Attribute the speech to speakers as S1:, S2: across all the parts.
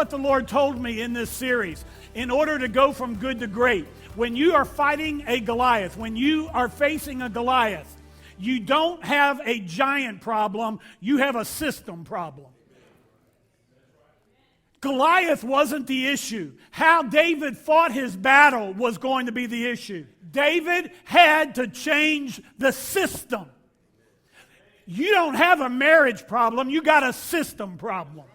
S1: what the Lord told me in this series. In order to go from good to great, when you are fighting a Goliath, when you are facing a Goliath, you don't have a giant problem, you have a system problem. Goliath wasn't the issue. How David fought his battle was going to be the issue. David had to change the system. You don't have a marriage problem, you got a system problem.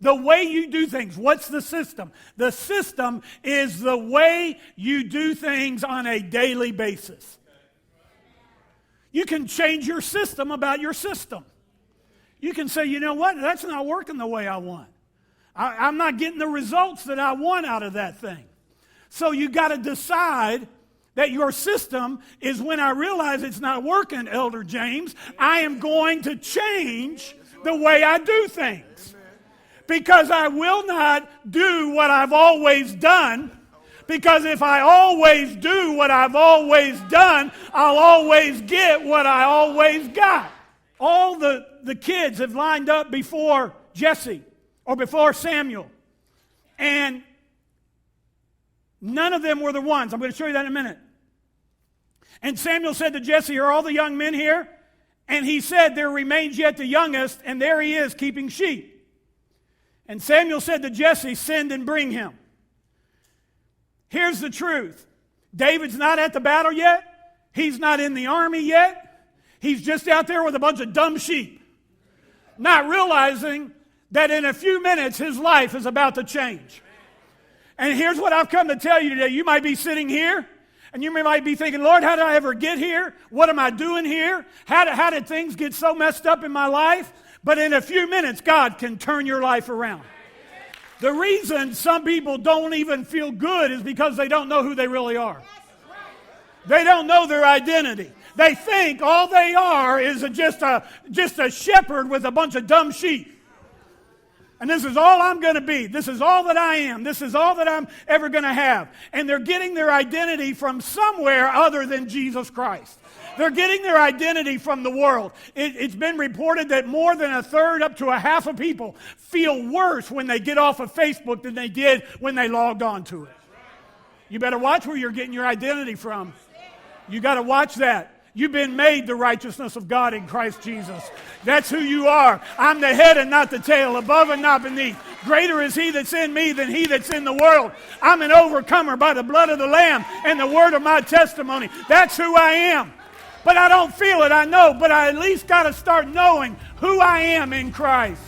S1: The way you do things. What's the system? The system is the way you do things on a daily basis. You can change your system about your system. You can say, you know what, that's not working the way I want. I'm not getting the results that I want out of that thing. So you got to decide that your system is, when I realize it's not working, Elder James, I am going to change the way I do things. Because I will not do what I've always done. Because if I always do what I've always done, I'll always get what I always got. All the kids have lined up before Jesse or before Samuel. And none of them were the ones. I'm going to show you that in a minute. And Samuel said to Jesse, are all the young men here? And he said, there remains yet the youngest, and there he is keeping sheep. And Samuel said to Jesse, send and bring him. Here's the truth. David's not at the battle yet. He's not in the army yet. He's just out there with a bunch of dumb sheep. Not realizing that in a few minutes his life is about to change. And here's what I've come to tell you today. You might be sitting here and you might be thinking, Lord, how did I ever get here? What am I doing here? How did things get so messed up in my life? But in a few minutes, God can turn your life around. The reason some people don't even feel good is because they don't know who they really are. They don't know their identity. They think all they are is just a shepherd with a bunch of dumb sheep. And this is all I'm going to be. This is all that I am. This is all that I'm ever going to have. And they're getting their identity from somewhere other than Jesus Christ. They're getting their identity from the world. It's been reported that more than a third, up to a half of people, feel worse when they get off of Facebook than they did when they logged on to it. You better watch where you're getting your identity from. You got to watch that. You've been made the righteousness of God in Christ Jesus. That's who you are. I'm the head and not the tail, above and not beneath. Greater is he that's in me than he that's in the world. I'm an overcomer by the blood of the Lamb and the word of my testimony. That's who I am. But I don't feel it, I know, but I at least got to start knowing who I am in Christ.